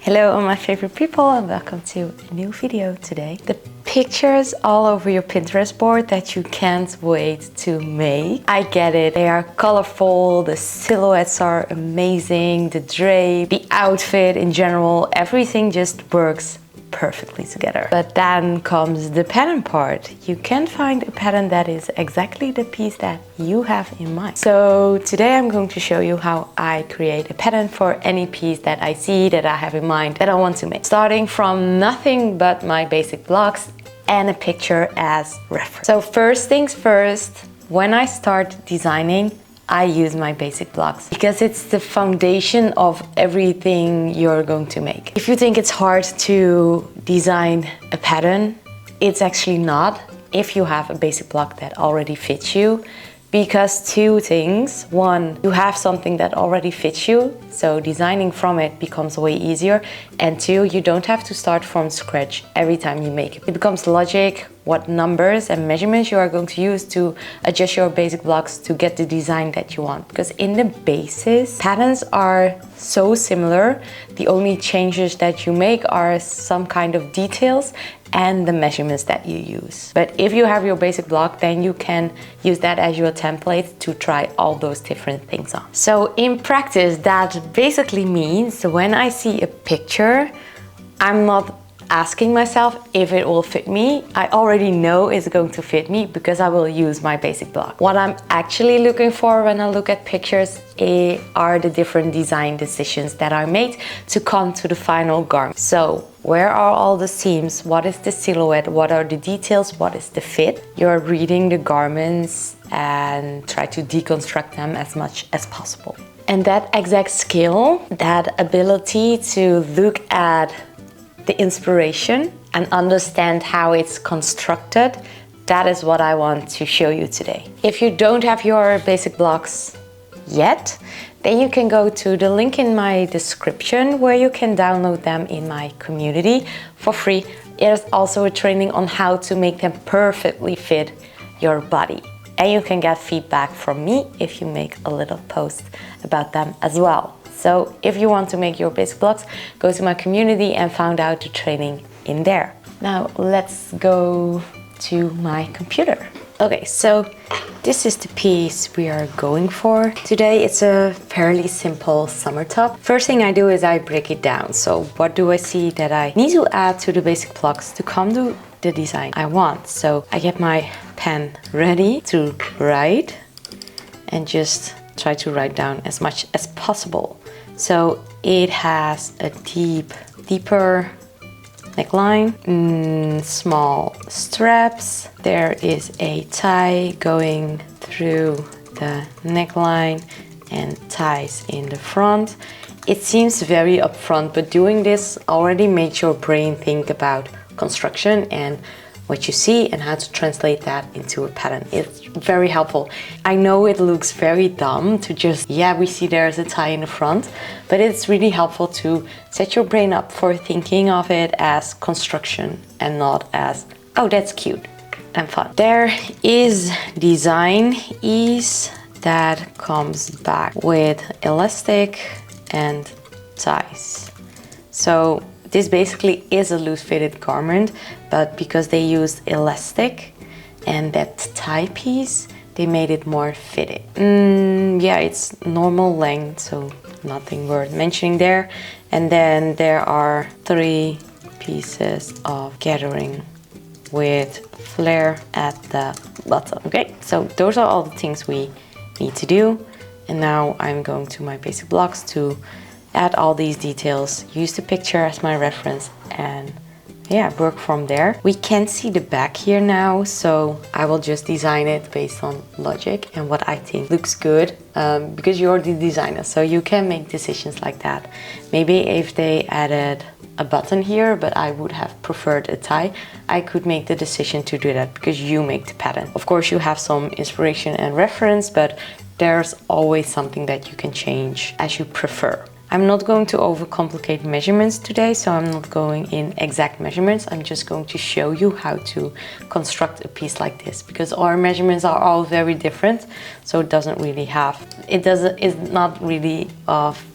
Hello all my favorite people and welcome to a new video today. The pictures all over your Pinterest board that you can't wait to make. I get it, they are colorful, the silhouettes are amazing, the drape, the outfit in general, everything just works perfectly together. But then comes the pattern part. You can find a pattern that is exactly the piece that you have in mind. So today I'm going to show you how I create a pattern for any piece that I see, that I have in mind, that I want to make. Starting from nothing but my basic blocks and a picture as reference. So first things first, when I start designing, I use my basic blocks because it's the foundation of everything you're going to make. If you think it's hard to design a pattern, it's actually not if you have a basic block that already fits you. Because two things: one, you have something that already fits you, so designing from it becomes way easier, and two, you don't have to start from scratch every time you make it. It becomes logic what numbers and measurements you are going to use to adjust your basic blocks to get the design that you want. Because in the basis, patterns are so similar. The only changes that you make are some kind of details and the measurements that you use. But if you have your basic block, then you can use that as your template to try all those different things on. So in practice, that basically means when I see a picture, I'm not asking myself if it will fit me. I already know it's going to fit me because I will use my basic block. What I'm actually looking for when I look at pictures are the different design decisions that are made to come to the final garment. So where are all the seams? What is the silhouette? What are the details? What is the fit? You're reading the garments and try to deconstruct them as much as possible. And that exact skill, that ability to look at the inspiration and understand how it's constructed, that is what I want to show you today. If you don't have your basic blocks yet, then you can go to the link in my description where you can download them in my community for free. There's also a training on how to make them perfectly fit your body. And you can get feedback from me if you make a little post about them as well. So if you want to make your basic blocks, go to my community and find out the training in there. Now let's go to my computer. Okay, so this is the piece we are going for. Today it's a fairly simple summer top. First thing I do is I break it down. So what do I see that I need to add to the basic blocks to come to the design I want? So I get my pen ready to write and just try to write down as much as possible. So it has a deeper neckline, small straps. There is a tie going through the neckline and ties in the front. It seems very upfront, but doing this already makes your brain think about construction and what you see and how to translate that into a pattern. It's very helpful. I know it looks very dumb to just, yeah, we see there's a tie in the front, but it's really helpful to set your brain up for thinking of it as construction and not as, oh, that's cute and fun. There is design ease that comes back with elastic and ties. So this basically is a loose fitted garment, but because they used elastic and that tie piece, they made it more fitted. Yeah, it's normal length, so nothing worth mentioning there. And then there are 3 pieces of gathering with flare at the bottom. Okay, so those are all the things we need to do. And now I'm going to my basic blocks to add all these details, use the picture as my reference, and yeah, work from there. We can see the back here now, so I will just design it based on logic and what I think looks good, because you're the designer, so you can make decisions like that. Maybe if they added a button here, but I would have preferred a tie, I could make the decision to do that because you make the pattern. Of course, you have some inspiration and reference, but there's always something that you can change as you prefer. I'm not going to overcomplicate measurements today, so I'm not going in exact measurements. I'm just going to show you how to construct a piece like this, because our measurements are all very different, so it's not really of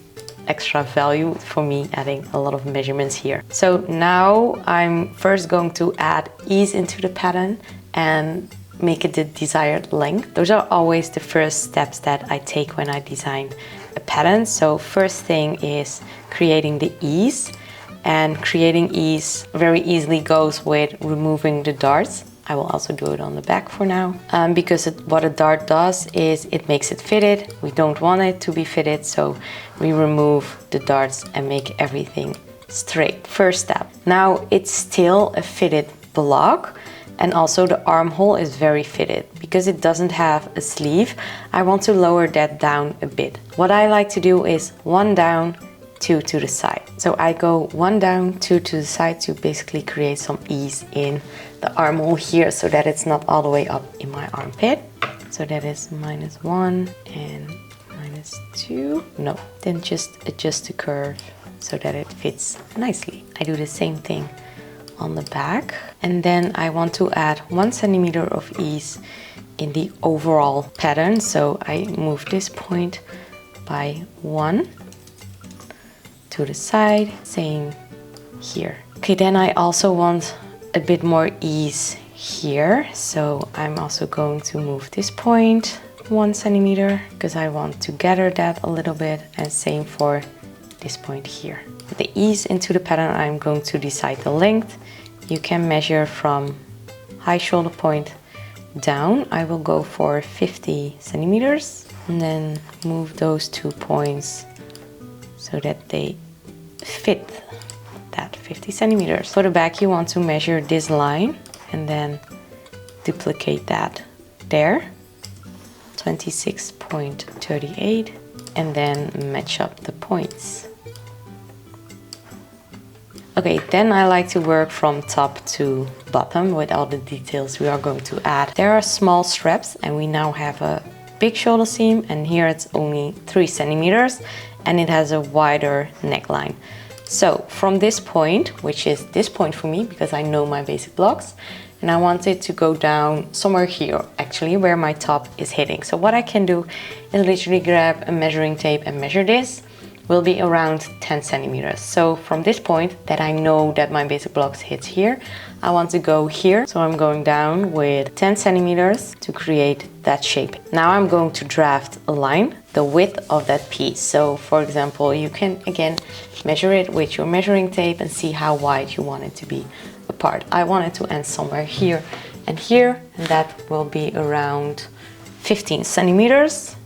extra value for me, adding a lot of measurements here. So now I'm first going to add ease into the pattern and make it the desired length. Those are always the first steps that I take when I design a pattern. So first thing is creating the ease, and creating ease very easily goes with removing the darts. I will also do it on the back for now, because what a dart does is it makes it fitted. We don't want it to be fitted, so we remove the darts and make everything straight. First step. Now it's still a fitted block, and also the armhole is very fitted. Because it doesn't have a sleeve, I want to lower that down a bit. What I like to do is 1 down, 2 to the side. So I go 1 down, 2 to the side to basically create some ease in the armhole here, so that it's not all the way up in my armpit. So that is -1 and -2. No, then just adjust the curve so that it fits nicely. I do the same thing on the back, and then I want to add 1 centimeter of ease in the overall pattern. So I move this point by 1 to the side, same here. Okay, then I also want a bit more ease here, so I'm also going to move this point 1 centimeter because I want to gather that a little bit, and same for this point here. With the ease into the pattern, I'm going to decide the length. You can measure from high shoulder point down. I will go for 50 centimeters and then move those 2 points so that they fit that 50 centimeters. For the back, you want to measure this line and then duplicate that there, 26.38, and then match up the points. Okay, then I like to work from top to bottom with all the details we are going to add. There are small straps, and we now have a big shoulder seam, and here it's only 3 centimeters and it has a wider neckline. So from this point, which is this point for me because I know my basic blocks, and I want it to go down somewhere here, actually, where my top is hitting. So what I can do is literally grab a measuring tape and measure this. Will be around 10 centimeters. So from this point that I know that my basic blocks hits here, I want to go here. So I'm going down with 10 centimeters to create that shape. Now I'm going to draft a line, the width of that piece. So for example, you can again measure it with your measuring tape and see how wide you want it to be apart. I want it to end somewhere here and here, and that will be around 15 centimeters.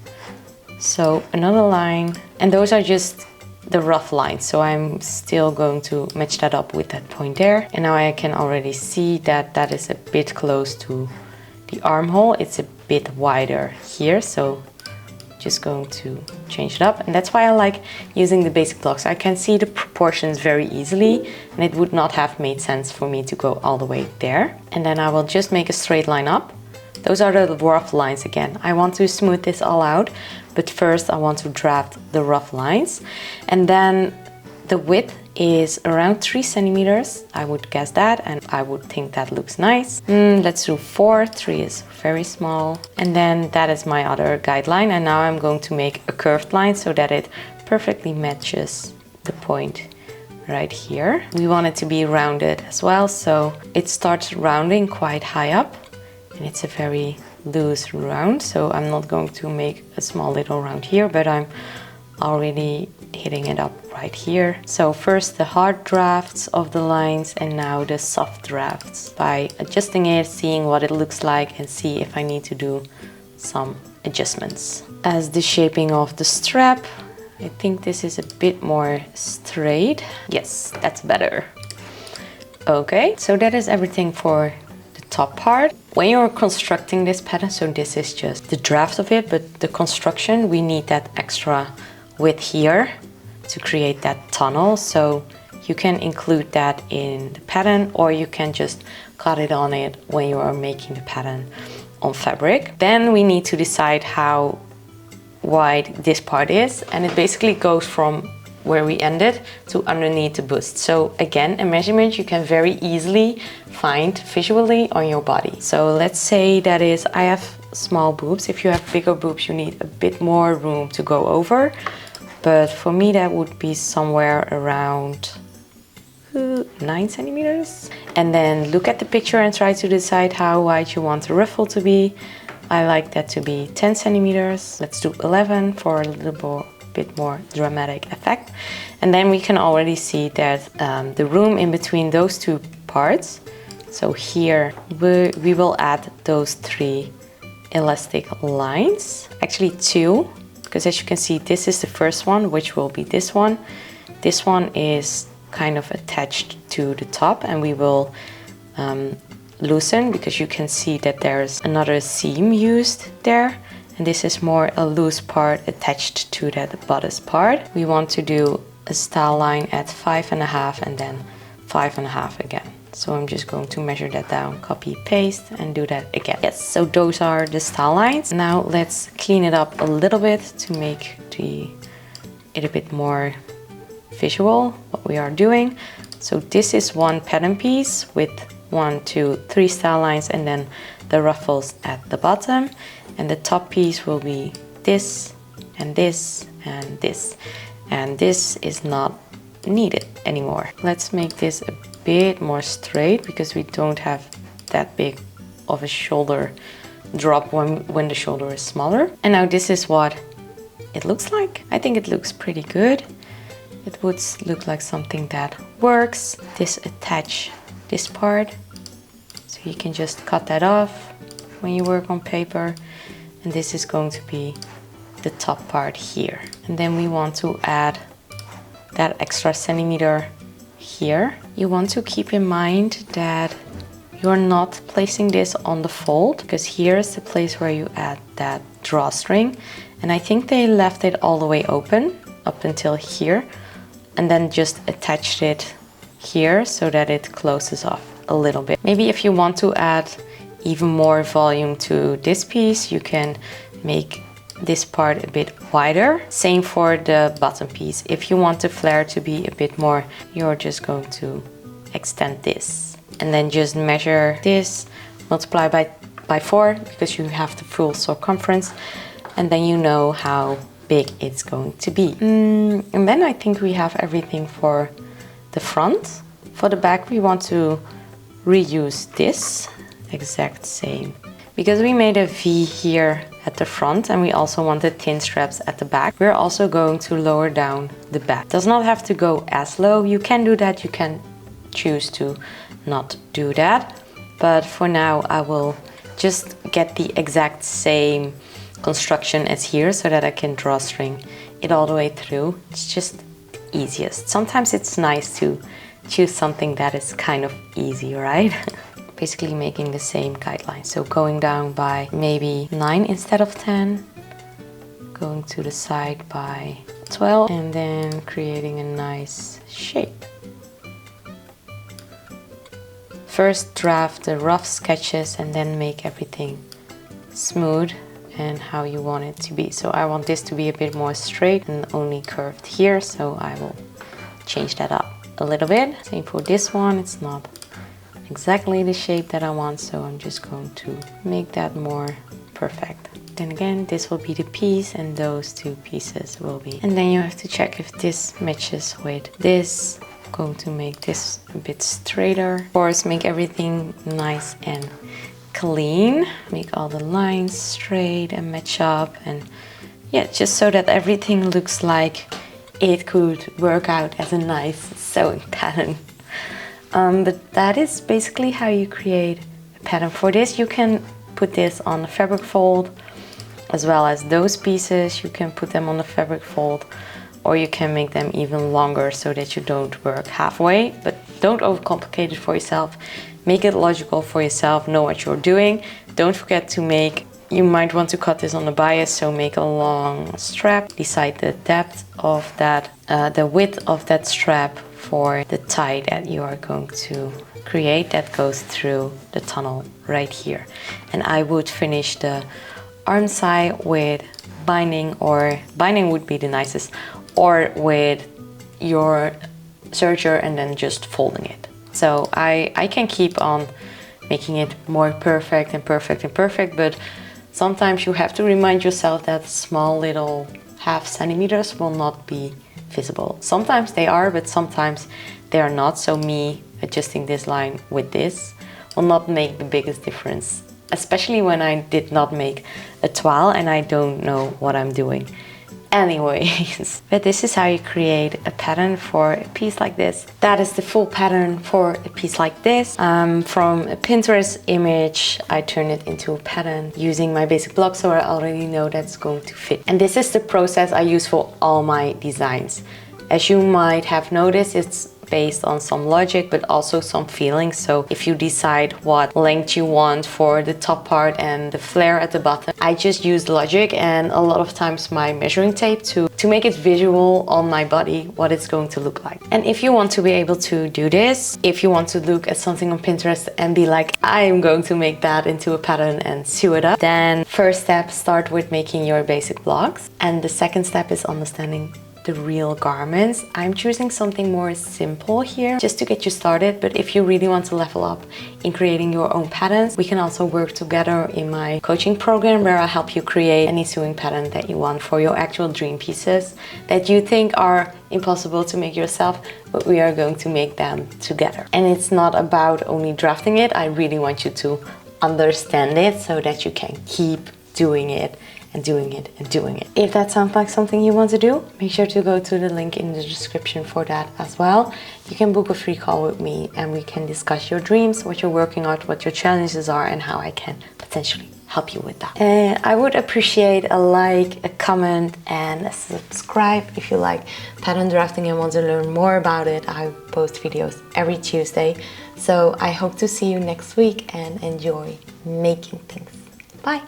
So another line, and those are just the rough lines, so I'm still going to match that up with that point there. And now I can already see that that is a bit close to the armhole. It's a bit wider here, so just going to change it up. And that's why I like using the basic blocks. I can see the proportions very easily, and it would not have made sense for me to go all the way there. And then I will just make a straight line up. Those are the rough lines again. I want to smooth this all out, but first I want to draft the rough lines. And then the width is around 3 centimeters. I would guess that, and I would think that looks nice. Let's do 4. 3 is very small. And then that is my other guideline. And now I'm going to make a curved line so that it perfectly matches the point right here. We want it to be rounded as well, so it starts rounding quite high up. And it's a very loose round, so I'm not going to make a small little round here, but I'm already hitting it up right here. So first the hard drafts of the lines, and now the soft drafts by adjusting it, seeing what it looks like, and see if I need to do some adjustments. As the shaping of the strap, I think this is a bit more straight. Yes, that's better. Okay, so that is everything for top part. When you're constructing this pattern, so this is just the draft of it, but the construction, we need that extra width here to create that tunnel. So you can include that in the pattern, or you can just cut it on it when you are making the pattern on fabric. Then we need to decide how wide this part is, and it basically goes from where we ended to underneath the bust. So again, a measurement you can very easily find visually on your body. So let's say that is, I have small boobs. If you have bigger boobs, you need a bit more room to go over. but for me that would be somewhere around 9 centimeters. And then look at the picture and try to decide how wide you want the ruffle to be. I like that to be 10 centimeters. Let's do 11 for a little bit more dramatic effect. And then we can already see that the room in between those two parts, so here we will add those 3 elastic lines, actually 2, because as you can see this is the first one, which will be this one. This one is kind of attached to the top, and we will loosen, because you can see that there's another seam used there, and this is more a loose part attached to that bodice part. We want to do a style line at 5.5 and then 5.5 again. So I'm just going to measure that down, copy, paste, and do that again. Yes, so those are the style lines. Now let's clean it up a little bit to make it a bit more visual, what we are doing. So this is one pattern piece with 1, 2, 3 style lines, and then the ruffles at the bottom. And the top piece will be this, and this, and this. And this is not needed anymore. Let's make this a bit more straight, because we don't have that big of a shoulder drop when the shoulder is smaller. And now this is what it looks like. I think it looks pretty good. It would look like something that works. Attach this part, so you can just cut that off when you work on paper. And this is going to be the top part here. And then we want to add that extra centimeter here. You want to keep in mind that you're not placing this on the fold, because here is the place where you add that drawstring. And I think they left it all the way open up until here, and then just attached it here so that it closes off a little bit. Maybe if you want to add even more volume to this piece, you can make this part a bit wider. Same for the bottom piece. If you want the flare to be a bit more, you're just going to extend this. And then just measure this, multiply by 4, because you have the full circumference. And then you know how big it's going to be. And then I think we have everything for the front. For the back, we want to reuse this exact same, because we made a V here at the front and we also wanted thin straps at the back. We're also going to lower down the back. Does not have to go as low. You can do that, you can choose to not do that, but for now I will just get the exact same construction as here so that I can drawstring it all the way through. It's just easiest. Sometimes it's nice to choose something that is kind of easy, right? Basically making the same guideline. So going down by maybe 9 instead of 10, going to the side by 12, and then creating a nice shape. First draft the rough sketches and then make everything smooth and how you want it to be. So I want this to be a bit more straight and only curved here, so I will change that up a little bit. Same for this one, it's not exactly the shape that I want, so I'm just going to make that more perfect. Then again, this will be the piece and those two pieces will be. And then you have to check if this matches with this. I'm going to make this a bit straighter. Of course, make everything nice and clean. Make all the lines straight and match up, and yeah, just so that everything looks like it could work out as a nice sewing pattern. But that is basically how you create a pattern. For this, you can put this on a fabric fold, as well as those pieces, you can put them on the fabric fold, or you can make them even longer so that you don't work halfway. But don't overcomplicate it for yourself. Make it logical for yourself, know what you're doing. Don't forget to make, you might want to cut this on the bias, so make a long strap. Decide the depth of that, the width of that strap for the tie that you are going to create that goes through the tunnel right here. And I would finish the arm side with binding, or binding would be the nicest, or with your serger and then just folding it. So I can keep on making it more perfect and perfect and perfect, but sometimes you have to remind yourself that small little half centimeters will not be visible. Sometimes they are, but sometimes they are not. So me adjusting this line with this will not make the biggest difference, especially when I did not make a toile and I don't know what I'm doing. Anyways, but this is how you create a pattern for a piece like this. That is the full pattern for a piece like this. From a Pinterest image, I turned it into a pattern using my basic block, so I already know that's going to fit. And this is the process I use for all my designs. As you might have noticed, it's based on some logic, but also some feelings. So if you decide what length you want for the top part and the flare at the bottom, I just use logic and a lot of times my measuring tape to make it visual on my body, what it's going to look like. And if you want to be able to do this, if you want to look at something on Pinterest and be like, I am going to make that into a pattern and sew it up, then first step, start with making your basic blocks. And the second step is understanding the real garments. I'm choosing something more simple here just to get you started, but if you really want to level up in creating your own patterns, we can also work together in my coaching program where I help you create any sewing pattern that you want for your actual dream pieces that you think are impossible to make yourself, but we are going to make them together. And it's not about only drafting it, I really want you to understand it so that you can keep doing it and doing it and doing it. If that sounds like something you want to do, make sure to go to the link in the description for that as well. You can book a free call with me and we can discuss your dreams, what you're working on, what your challenges are, and how I can potentially help you with that. And I would appreciate a like, a comment, and a subscribe if you like pattern drafting and want to learn more about it. I post videos every Tuesday. So I hope to see you next week and enjoy making things. Bye!